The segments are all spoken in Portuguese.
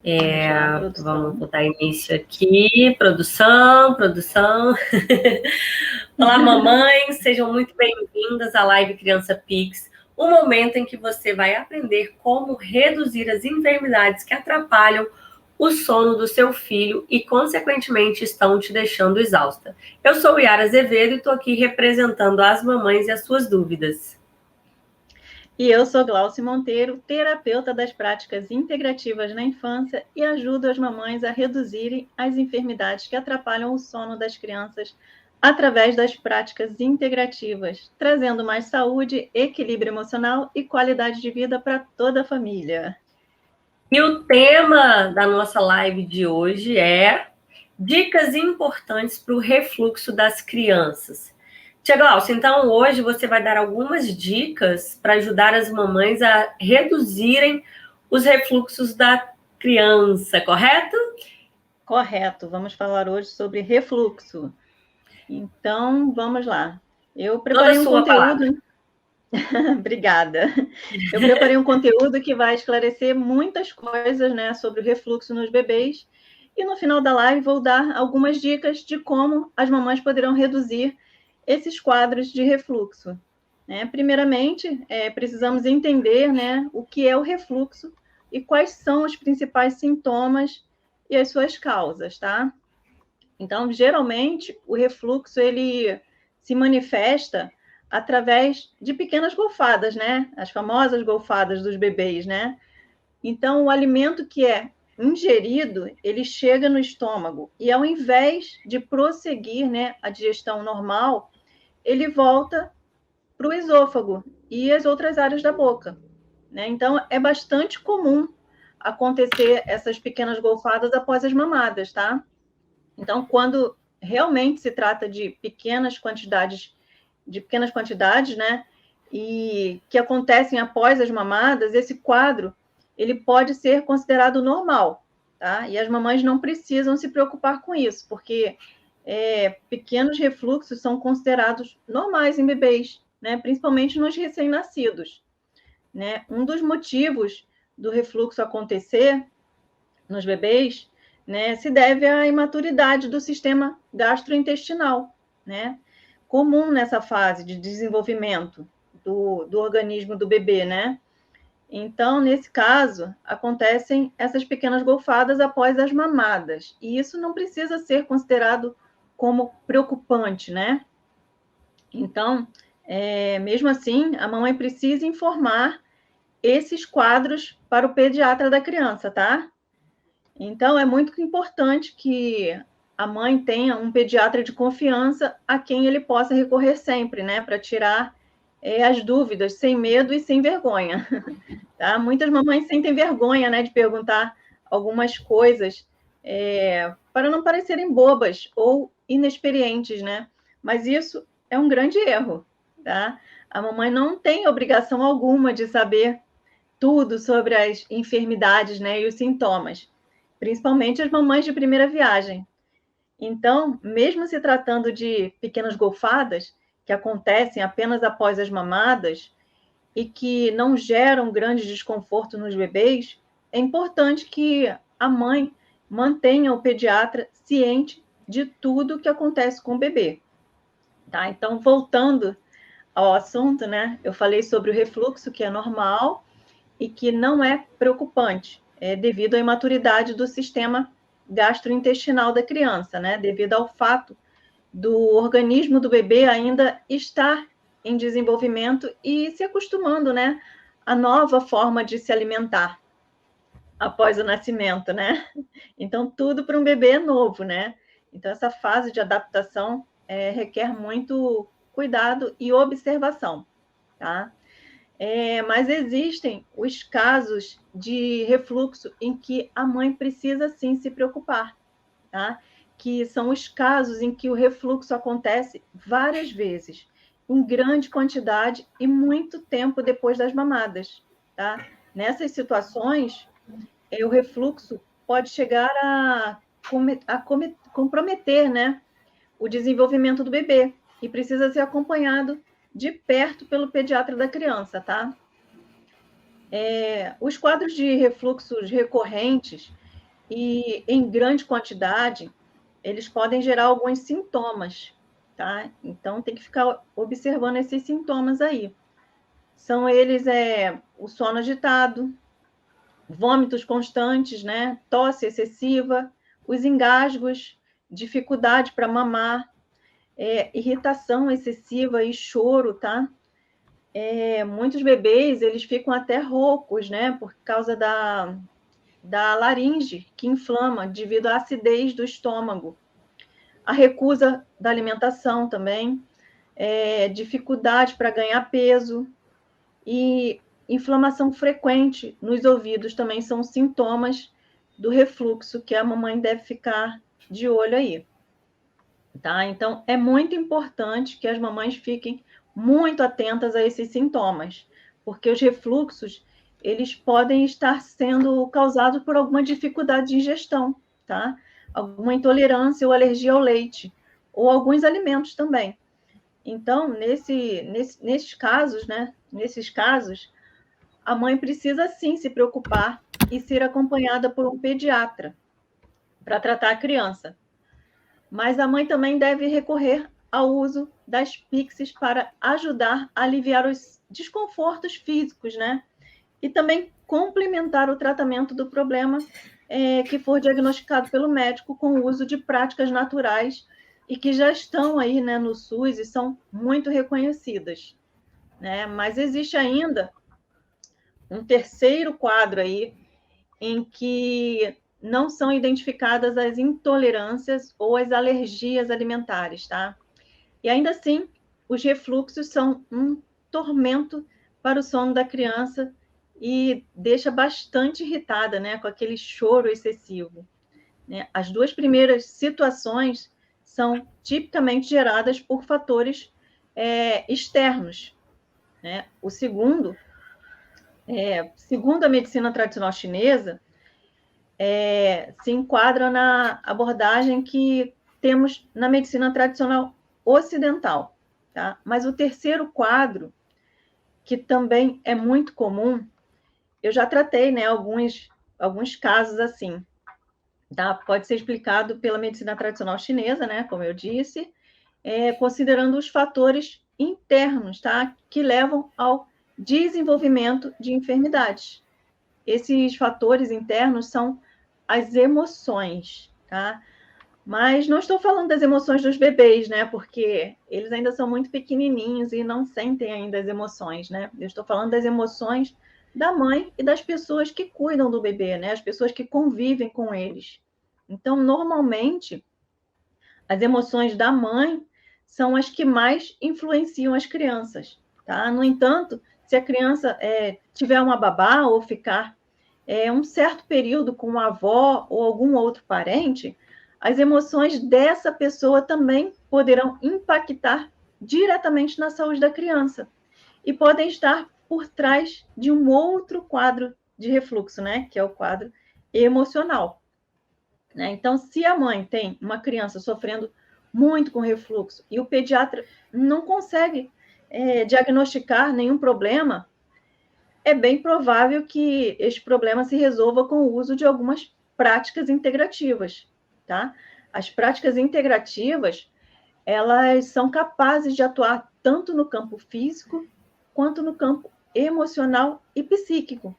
Vamos lá, produção. Vamos botar início aqui. Produção. Olá, mamães, sejam muito bem-vindas à Live Criança Pix, o momento em que você vai aprender como reduzir as enfermidades que atrapalham o sono do seu filho e, consequentemente, estão te deixando exausta. Eu sou Yara Azevedo e estou aqui representando as mamães e as suas dúvidas. E eu sou Glauci Monteiro, terapeuta das práticas integrativas na infância e ajudo as mamães a reduzirem as enfermidades que atrapalham o sono das crianças através das práticas integrativas, trazendo mais saúde, equilíbrio emocional e qualidade de vida para toda a família. E o tema da nossa live de hoje é dicas importantes para o refluxo das crianças. Tia Glaucia, então hoje você vai dar algumas dicas para ajudar as mamães a reduzirem os refluxos da criança, correto? Correto. Vamos falar hoje sobre refluxo. Então, vamos lá. Eu preparei um conteúdo... Obrigada. Eu preparei um conteúdo que vai esclarecer muitas coisas, né, sobre o refluxo nos bebês. E no final da live vou dar algumas dicas de como as mamães poderão reduzir esses quadros de refluxo. Né? Primeiramente, precisamos entender, né, o que é o refluxo e quais são os principais sintomas e as suas causas, tá? Então, geralmente, o refluxo, ele se manifesta através de pequenas golfadas, né? As famosas golfadas dos bebês, né? Então, o alimento que é ingerido, ele chega no estômago e ao invés de prosseguir, né, a digestão normal, ele volta para o esôfago e as outras áreas da boca, né? Então, é bastante comum acontecer essas pequenas golfadas após as mamadas, tá? Então, quando realmente se trata de pequenas quantidades, né, e que acontecem após as mamadas, esse quadro, ele pode ser considerado normal, tá? E as mamães não precisam se preocupar com isso, porque pequenos refluxos são considerados normais em bebês, né, principalmente nos recém-nascidos, né? Um dos motivos do refluxo acontecer nos bebês, né, se deve à imaturidade do sistema gastrointestinal, né? Comum nessa fase de desenvolvimento do organismo do bebê, né? Então, nesse caso, acontecem essas pequenas golfadas após as mamadas, e isso não precisa ser considerado como preocupante, né? Então, mesmo assim, a mamãe precisa informar esses quadros para o pediatra da criança, tá? Então, é muito importante que a mãe tenha um pediatra de confiança a quem ele possa recorrer sempre, né? Para tirar as dúvidas, sem medo e sem vergonha. Tá? Muitas mamães sentem vergonha, né, de perguntar algumas coisas para não parecerem bobas ou inexperientes, né? Mas isso é um grande erro, tá? A mamãe não tem obrigação alguma de saber tudo sobre as enfermidades, né, e os sintomas, principalmente as mamães de primeira viagem. Então, mesmo se tratando de pequenas golfadas, que acontecem apenas após as mamadas e que não geram grande desconforto nos bebês, é importante que a mãe mantenha o pediatra ciente de tudo que acontece com o bebê. Tá? Então, voltando ao assunto, né? Eu falei sobre o refluxo, que é normal e que não é preocupante, devido à imaturidade do sistema gastrointestinal da criança, né? Devido ao fato do organismo do bebê ainda estar em desenvolvimento e se acostumando, né, à nova forma de se alimentar após o nascimento, né? Então, tudo para um bebê é novo, né? Então, essa fase de adaptação requer muito cuidado e observação, tá? Mas existem os casos de refluxo em que a mãe precisa sim se preocupar, tá? Que são os casos em que o refluxo acontece várias vezes, em grande quantidade e muito tempo depois das mamadas, tá? Nessas situações, o refluxo pode chegar a comprometer, né, o desenvolvimento do bebê e precisa ser acompanhado de perto pelo pediatra da criança, tá? Os quadros de refluxos recorrentes, e em grande quantidade, eles podem gerar alguns sintomas, tá? Então, tem que ficar observando esses sintomas aí. São eles o sono agitado, vômitos constantes, né? Tosse excessiva, os engasgos, dificuldade para mamar, irritação excessiva e choro, tá? Muitos bebês, eles ficam até roucos, né? Por causa da laringe, que inflama devido à acidez do estômago. A recusa da alimentação também, dificuldade para ganhar peso e inflamação frequente nos ouvidos também são sintomas do refluxo que a mamãe deve ficar de olho aí. Tá? Então, é muito importante que as mamães fiquem muito atentas a esses sintomas, porque os refluxos, eles podem estar sendo causados por alguma dificuldade de ingestão, tá? Alguma intolerância ou alergia ao leite, ou alguns alimentos também. Então, nesses casos, né? Nesses casos, a mãe precisa sim se preocupar e ser acompanhada por um pediatra para tratar a criança. Mas a mãe também deve recorrer ao uso das Pixies para ajudar a aliviar os desconfortos físicos, né? E também complementar o tratamento do problema que for diagnosticado pelo médico com o uso de práticas naturais e que já estão aí, né, no SUS e são muito reconhecidas, né? Mas existe ainda um terceiro quadro aí em que não são identificadas as intolerâncias ou as alergias alimentares, tá? E ainda assim, os refluxos são um tormento para o sono da criança e deixa bastante irritada, né, com aquele choro excessivo, né? As duas primeiras situações são tipicamente geradas por fatores externos, né? O segundo, segundo a medicina tradicional chinesa, se enquadra na abordagem que temos na medicina tradicional ocidental, tá? Mas o terceiro quadro, que também é muito comum, eu já tratei, né, alguns casos assim, tá? Pode ser explicado pela medicina tradicional chinesa, né, como eu disse, considerando os fatores internos, tá? Que levam ao desenvolvimento de enfermidades. Esses fatores internos são as emoções, tá? Mas não estou falando das emoções dos bebês, né? Porque eles ainda são muito pequenininhos e não sentem ainda as emoções, né? Eu estou falando das emoções da mãe e das pessoas que cuidam do bebê, né? As pessoas que convivem com eles. Então, normalmente, as emoções da mãe são as que mais influenciam as crianças, tá? No entanto, se a criança tiver uma babá ou ficar um certo período com a avó ou algum outro parente, as emoções dessa pessoa também poderão impactar diretamente na saúde da criança e podem estar por trás de um outro quadro de refluxo, né? Que é o quadro emocional. Né? Então, se a mãe tem uma criança sofrendo muito com refluxo e o pediatra não consegue diagnosticar nenhum problema, é bem provável que este problema se resolva com o uso de algumas práticas integrativas, tá? As práticas integrativas, elas são capazes de atuar tanto no campo físico quanto no campo emocional e psíquico.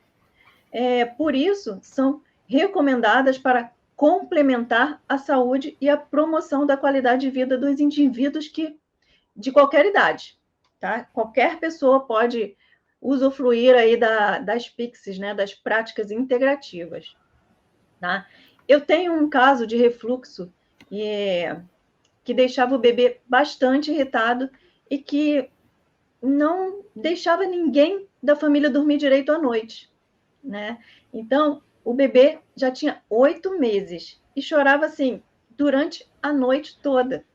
Por isso, são recomendadas para complementar a saúde e a promoção da qualidade de vida dos indivíduos de qualquer idade, tá? Qualquer pessoa pode usufruir aí das Pixies, né, das práticas integrativas, tá? Eu tenho um caso de refluxo que deixava o bebê bastante irritado e que não deixava ninguém da família dormir direito à noite, né? Então, o bebê já tinha 8 meses e chorava assim durante a noite toda,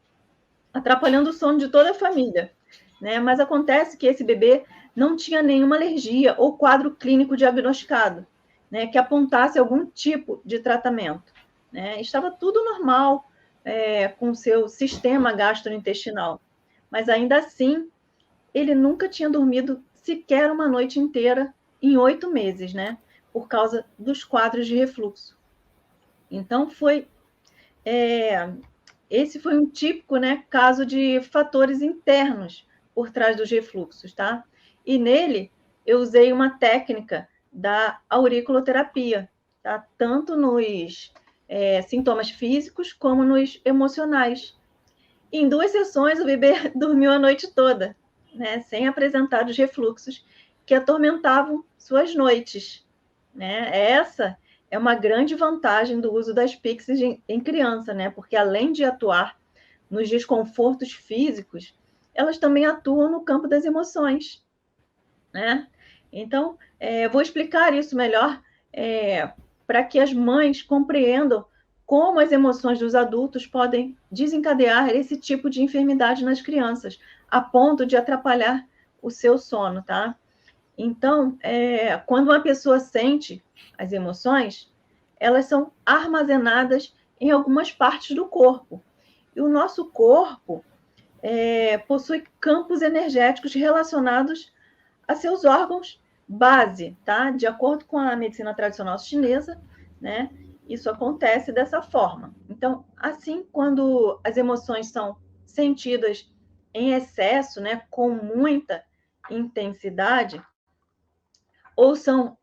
atrapalhando o sono de toda a família, né? Mas acontece que esse bebê não tinha nenhuma alergia ou quadro clínico diagnosticado, né, que apontasse algum tipo de tratamento, né? Estava tudo normal com o seu sistema gastrointestinal, mas ainda assim ele nunca tinha dormido sequer uma noite inteira em 8 meses, né? Por causa dos quadros de refluxo. Então, esse foi um típico, né, caso de fatores internos por trás dos refluxos, tá? E nele, eu usei uma técnica da auriculoterapia, tá? Tanto nos sintomas físicos como nos emocionais. Em 2 sessões, o bebê dormiu a noite toda, né, sem apresentar os refluxos que atormentavam suas noites, né? Essa é uma grande vantagem do uso das Pixies em criança, né? Porque além de atuar nos desconfortos físicos, elas também atuam no campo das emoções, né? Então, vou explicar isso melhor para que as mães compreendam como as emoções dos adultos podem desencadear esse tipo de enfermidade nas crianças, a ponto de atrapalhar o seu sono, tá? Então, quando uma pessoa sente as emoções, elas são armazenadas em algumas partes do corpo. E o nosso corpo possui campos energéticos relacionados a seus órgãos base, tá? De acordo com a medicina tradicional chinesa, né? Isso acontece dessa forma. Então, assim, quando as emoções são sentidas em excesso, né, com muita intensidade, ou são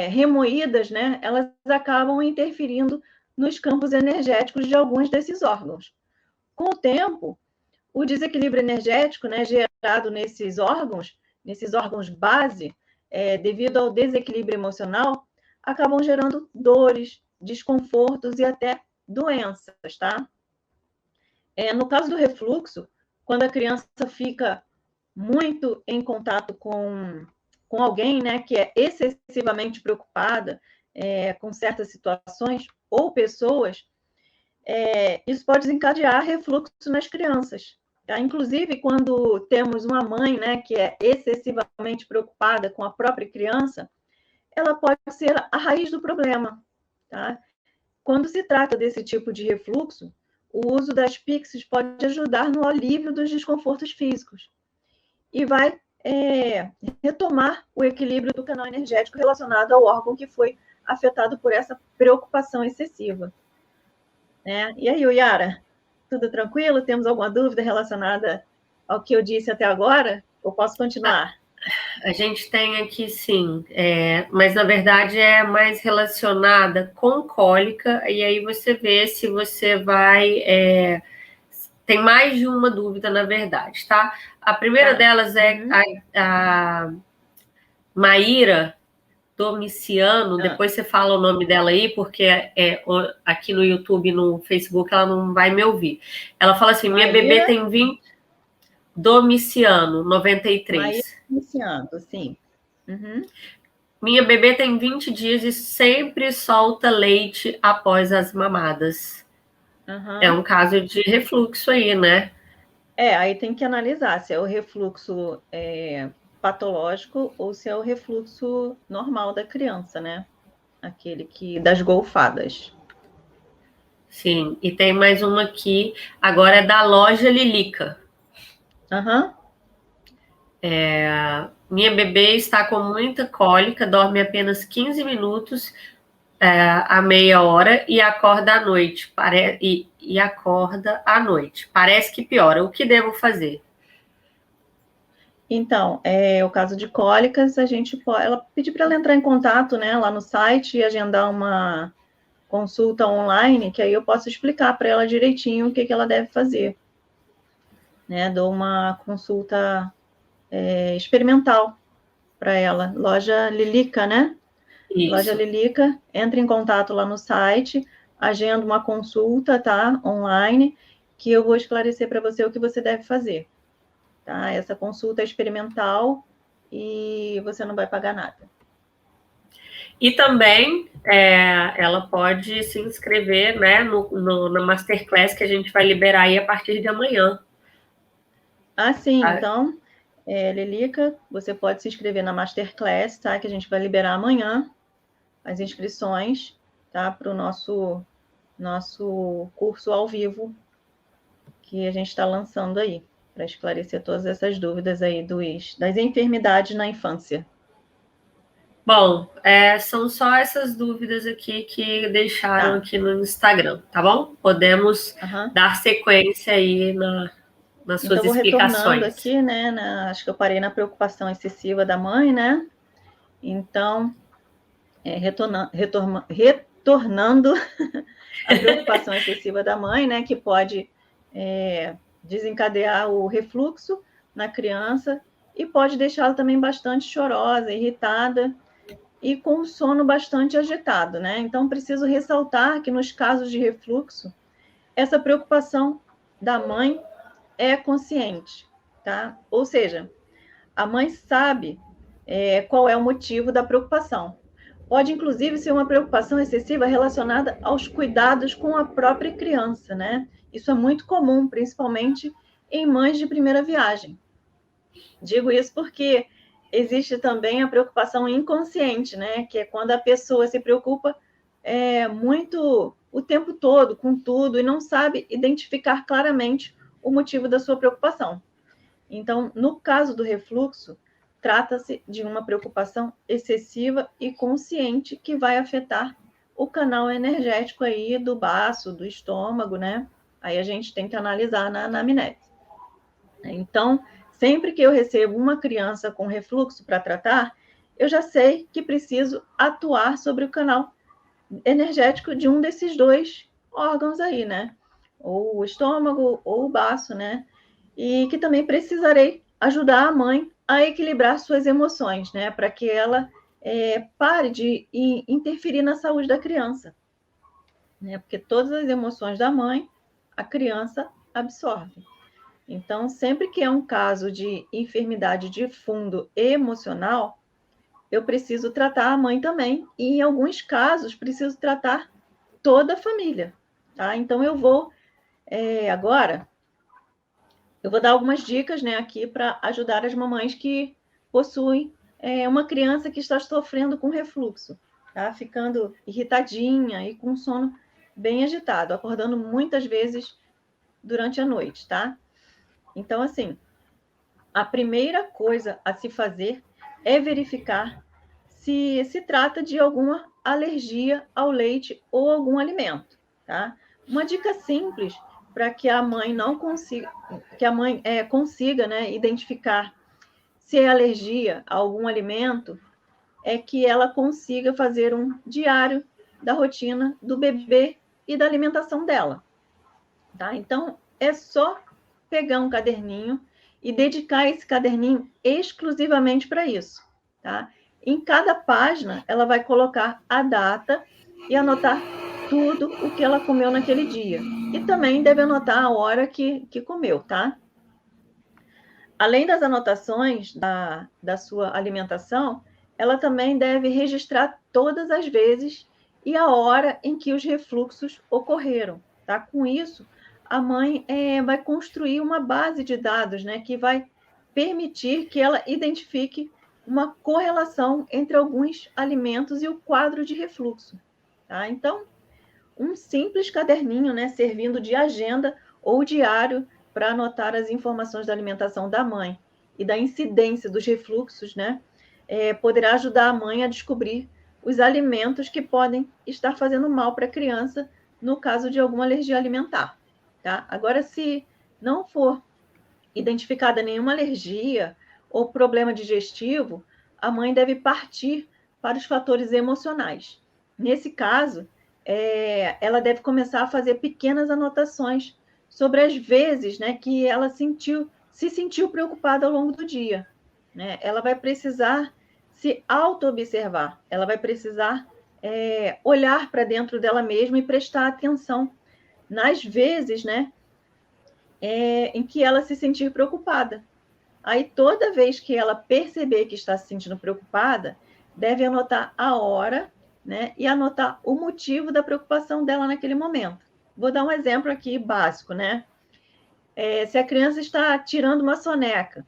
remoídas, né, elas acabam interferindo nos campos energéticos de alguns desses órgãos. Com o tempo, o desequilíbrio energético, né, gerado nesses órgãos base, devido ao desequilíbrio emocional, acabam gerando dores, desconfortos e até doenças, tá? No caso do refluxo, quando a criança fica muito em contato com alguém, né, que é excessivamente preocupada com certas situações ou pessoas, isso pode desencadear refluxo nas crianças. Tá? Inclusive, quando temos uma mãe, né, que é excessivamente preocupada com a própria criança, ela pode ser a raiz do problema. Tá? Quando se trata desse tipo de refluxo, o uso das Pixies pode ajudar no alívio dos desconfortos físicos e vai retomar o equilíbrio do canal energético relacionado ao órgão que foi afetado por essa preocupação excessiva. E aí, Yara, tudo tranquilo? Temos alguma dúvida relacionada ao que eu disse até agora? Ou posso continuar? A gente tem aqui, sim, mas na verdade é mais relacionada com cólica, e aí você vê se você vai. Tem mais de uma dúvida, na verdade, tá? A primeira delas é a Maíra Domiciano, depois você fala o nome dela aí, porque aqui no YouTube, no Facebook, ela não vai me ouvir. Ela fala assim: minha bebê tem 20. Domiciano, 93. Maíra Domiciano, sim. Minha bebê tem 20 dias e sempre solta leite após as mamadas. É um caso de refluxo aí, né? Aí tem que analisar se é o refluxo patológico ou se é o refluxo normal da criança, né? Aquele das golfadas. Sim, e tem mais uma aqui, agora é da loja Lilica. Minha bebê está com muita cólica, dorme apenas 15 minutos a meia hora e acorda à noite. E acorda à noite. Parece que piora. O que devo fazer? Então, o caso de cólicas, ela pediu para ela entrar em contato, né, lá no site e agendar uma consulta online, que aí eu posso explicar para ela direitinho o que ela deve fazer. Né? Dou uma consulta experimental para ela. Loja Lilica, né? Isso. Loja Lilica, entra em contato lá no site, agenda uma consulta, tá? Online, que eu vou esclarecer para você o que você deve fazer. Tá? Essa consulta é experimental e você não vai pagar nada. E também ela pode se inscrever, né, na Masterclass que a gente vai liberar aí a partir de amanhã. Sim. Então, Lilica, você pode se inscrever na Masterclass, tá? Que a gente vai liberar amanhã as inscrições, tá? Para o nosso curso ao vivo que a gente está lançando aí, para esclarecer todas essas dúvidas aí das enfermidades na infância. Bom, são só essas dúvidas aqui que deixaram aqui no Instagram, tá bom? Podemos dar sequência aí nas suas vou explicações. Retornando aqui, né? Acho que eu parei na preocupação excessiva da mãe, né? Então, retornando a preocupação excessiva da mãe, né? Que pode desencadear o refluxo na criança e pode deixá-la também bastante chorosa, irritada e com o sono bastante agitado, né? Então, preciso ressaltar que nos casos de refluxo, essa preocupação da mãe é consciente, tá? Ou seja, a mãe sabe qual é o motivo da preocupação. Pode, inclusive, ser uma preocupação excessiva relacionada aos cuidados com a própria criança, né? Isso é muito comum, principalmente em mães de primeira viagem. Digo isso porque existe também a preocupação inconsciente, né? Que é quando a pessoa se preocupa muito o tempo todo com tudo e não sabe identificar claramente o motivo da sua preocupação. Então, no caso do refluxo, trata-se de uma preocupação excessiva e consciente que vai afetar o canal energético aí do baço, do estômago, né? Aí a gente tem que analisar na anamnese. Então, sempre que eu recebo uma criança com refluxo para tratar, eu já sei que preciso atuar sobre o canal energético de um desses dois órgãos aí, né? Ou o estômago ou o baço, né? E que também precisarei ajudar a mãe a equilibrar suas emoções, né? Para que ela pare de interferir na saúde da criança, né? Porque todas as emoções da mãe, a criança absorve. Então, sempre que é um caso de enfermidade de fundo emocional, eu preciso tratar a mãe também, e em alguns casos, preciso tratar toda a família, tá? Então, eu vou, agora, eu vou dar algumas dicas, né, aqui para ajudar as mamães que possuem uma criança que está sofrendo com refluxo, tá? Ficando irritadinha e com sono bem agitado, acordando muitas vezes durante a noite, tá? Então, assim, a primeira coisa a se fazer é verificar se se trata de alguma alergia ao leite ou algum alimento, tá? Uma dica simples para que a mãe não consiga, que a mãe consiga, né, identificar se é alergia a algum alimento, é que ela consiga fazer um diário da rotina do bebê e da alimentação dela, tá? Então, é só pegar um caderninho e dedicar esse caderninho exclusivamente para isso, tá? Em cada página, ela vai colocar a data e anotar tudo o que ela comeu naquele dia. E também deve anotar a hora que comeu, tá? Além das anotações da sua alimentação, ela também deve registrar todas as vezes e a hora em que os refluxos ocorreram, tá? Com isso, a mãe vai construir uma base de dados, né, que vai permitir que ela identifique uma correlação entre alguns alimentos e o quadro de refluxo, tá? Então, um simples caderninho, né, servindo de agenda ou diário para anotar as informações da alimentação da mãe e da incidência dos refluxos, né, poderá ajudar a mãe a descobrir os alimentos que podem estar fazendo mal para a criança no caso de alguma alergia alimentar, tá? Agora, se não for identificada nenhuma alergia ou problema digestivo, a mãe deve partir para os fatores emocionais. Nesse caso, ela deve começar a fazer pequenas anotações sobre as vezes, né, que ela se sentiu preocupada ao longo do dia, né? Ela vai precisar se auto-observar, ela vai precisar olhar para dentro dela mesma e prestar atenção nas vezes, né, em que ela se sentir preocupada. Aí, toda vez que ela perceber que está se sentindo preocupada, deve anotar a hora, né, e anotar o motivo da preocupação dela naquele momento. Vou dar um exemplo aqui básico, né? Se a criança está tirando uma soneca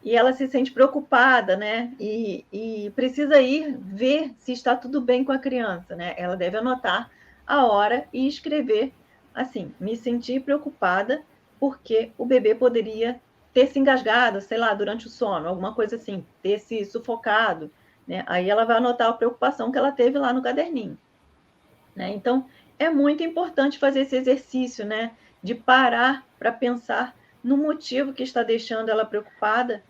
e ela se sente preocupada, né, e precisa ir ver se está tudo bem com a criança, né? Ela deve anotar a hora e escrever assim: me senti preocupada porque o bebê poderia ter se engasgado, sei lá, durante o sono, alguma coisa assim, ter se sufocado, né? Aí ela vai anotar a preocupação que ela teve lá no caderninho, né? Então, é muito importante fazer esse exercício, né? De parar para pensar no motivo que está deixando ela preocupada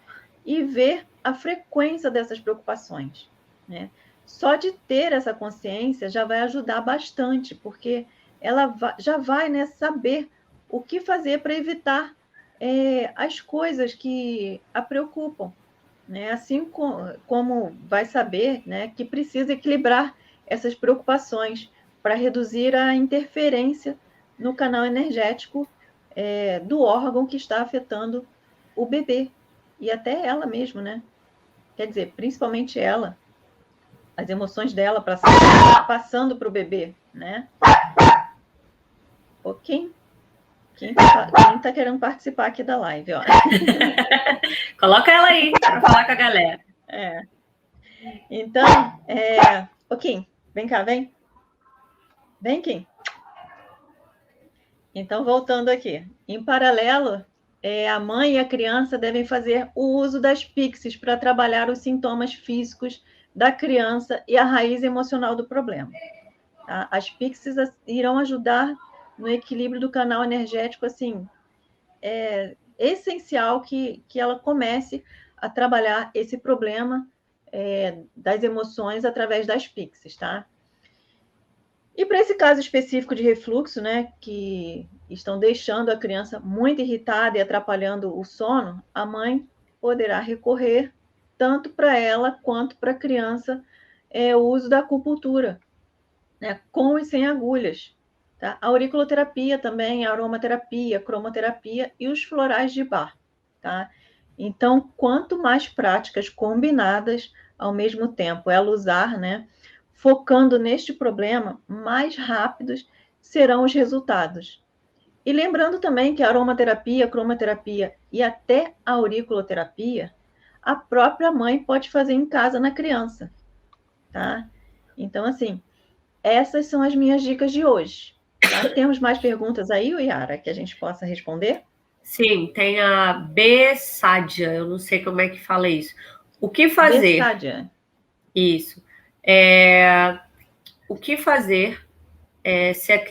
e ver a frequência dessas preocupações, né? Só de ter essa consciência já vai ajudar bastante, porque ela já vai, né, saber o que fazer para evitar as coisas que a preocupam, né? Assim como vai saber, né, que precisa equilibrar essas preocupações para reduzir a interferência no canal energético do órgão que está afetando o bebê e até ela mesma, né? Quer dizer, principalmente ela, as emoções dela passando para o bebê, né? Ok? Quem tá querendo participar aqui da live, ó? Coloca ela aí para falar com a galera. Então, Kim, vem cá, vem. Vem, Kim. Então, voltando aqui. Em paralelo, a mãe e a criança devem fazer o uso das Pixies para trabalhar os sintomas físicos da criança e a raiz emocional do problema. Tá? As Pixies irão ajudar no equilíbrio do canal energético, assim, é essencial que ela comece a trabalhar esse problema das emoções através das Pixies, tá? E para esse caso específico de refluxo, né, que estão deixando a criança muito irritada e atrapalhando o sono, a mãe poderá recorrer, tanto para ela quanto para a criança, o uso da acupuntura, né, com e sem agulhas. Tá? A auriculoterapia também, a aromaterapia, a cromoterapia e os florais de Bach. Tá? Então, quanto mais práticas combinadas ao mesmo tempo ela usar, né, focando neste problema, mais rápidos serão os resultados. E lembrando também que a aromaterapia, a cromoterapia e até a auriculoterapia, a própria mãe pode fazer em casa na criança, tá? Então, assim, essas são as minhas dicas de hoje. Tá? Temos mais perguntas aí, Yara, que a gente possa responder? Sim, tem a Bessadia, eu não sei como é que fala isso. O que fazer? Bessadia. Isso. O que fazer se a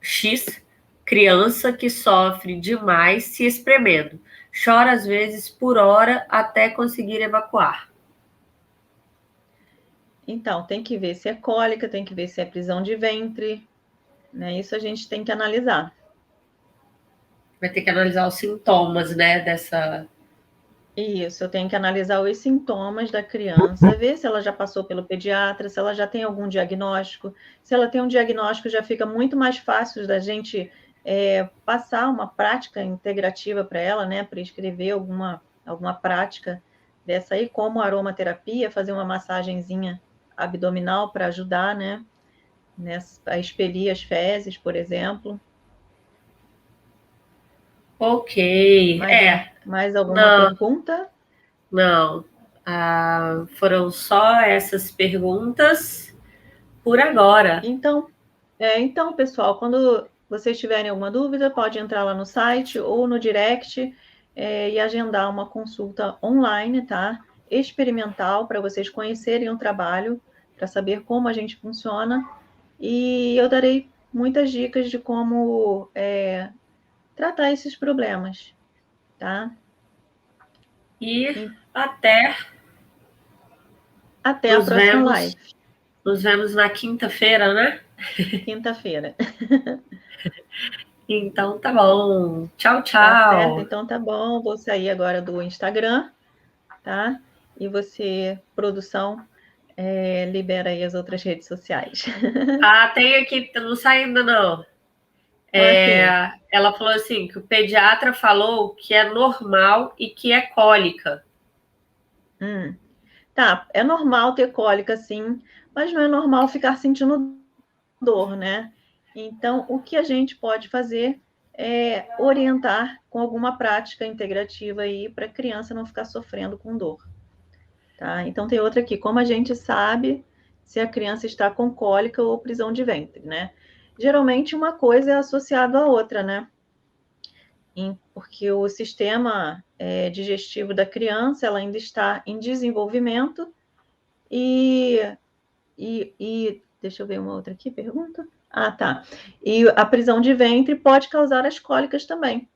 X criança que sofre demais se espremendo, chora às vezes por hora até conseguir evacuar? Então, tem que ver se é cólica, tem que ver se é prisão de ventre, né? Isso a gente tem que analisar. Vai ter que analisar os sintomas, né, dessa... Isso, eu tenho que analisar os sintomas da criança, ver se ela já passou pelo pediatra, se ela já tem algum diagnóstico. Se ela tem um diagnóstico, já fica muito mais fácil da gente passar uma prática integrativa para ela, né? Prescrever alguma prática dessa aí, como aromaterapia, fazer uma massagenzinha abdominal para ajudar, né? A expelir as fezes, por exemplo. Ok, Mais alguma pergunta? Não. Foram só essas perguntas por agora. Então, pessoal, quando vocês tiverem alguma dúvida, pode entrar lá no site ou no direct e agendar uma consulta online, tá? Experimental, para vocês conhecerem o trabalho, para saber como a gente funciona. E eu darei muitas dicas de como tratar esses problemas, tá? E até a próxima live. Nos vemos na quinta-feira, né? Quinta-feira. Então tá bom. Tchau, tchau. Tá certo? Então tá bom. Vou sair agora do Instagram, tá? E você, produção, libera aí as outras redes sociais. Tem aqui, não sai ainda não. Ela falou assim, que o pediatra falou que é normal e que é cólica. Tá, é normal ter cólica, sim, mas não é normal ficar sentindo dor, né? Então, o que a gente pode fazer é orientar com alguma prática integrativa aí para a criança não ficar sofrendo com dor. Tá? Então, tem outra aqui, como a gente sabe se a criança está com cólica ou prisão de ventre, né? Geralmente, uma coisa é associada à outra, né? Porque o sistema digestivo da criança ela ainda está em desenvolvimento E, deixa eu ver uma outra aqui, pergunta. Ah, tá. E a prisão de ventre pode causar as cólicas também,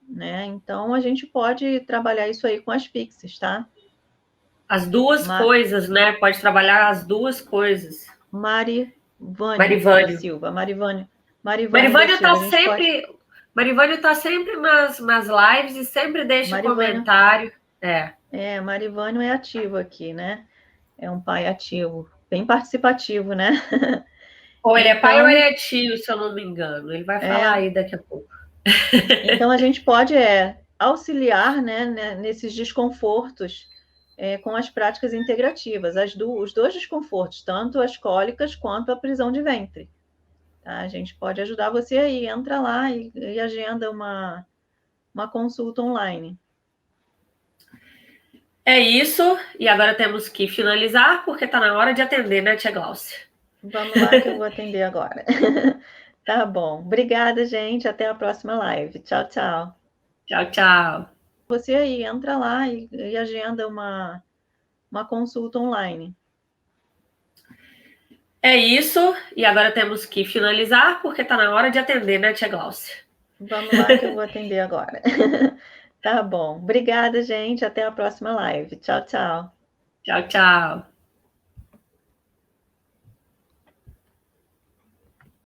né? Então, a gente pode trabalhar isso aí com as pixies, tá? As duas coisas, né? Pode trabalhar as duas coisas. Marivânia da Marivânio. Silva. Marivânia Marivânio da está Silva. sempre... Marivânio está sempre nas lives e sempre deixa comentário. Marivânio é ativo aqui, né? É um pai ativo, bem participativo, né? Ou ele é pai ou ele é tio, se eu não me engano. Ele vai falar aí daqui a pouco. Então, a gente pode auxiliar, né, nesses desconfortos com as práticas integrativas, os dois desconfortos, tanto as cólicas quanto a prisão de ventre. Tá? A gente pode ajudar você aí, entra lá e agenda uma consulta online. É isso, e agora temos que finalizar, porque está na hora de atender, né, tia Gláucia? Vamos lá que eu vou atender agora. Tá bom. Obrigada, gente. Até a próxima live. Tchau, tchau. Tchau, tchau. Você aí, entra lá e agenda uma consulta online. É isso, e agora temos que finalizar, porque está na hora de atender, né, tia Gláucia? Vamos lá que eu vou atender agora. Tá bom. Obrigada, gente. Até a próxima live. Tchau, tchau. Tchau, tchau.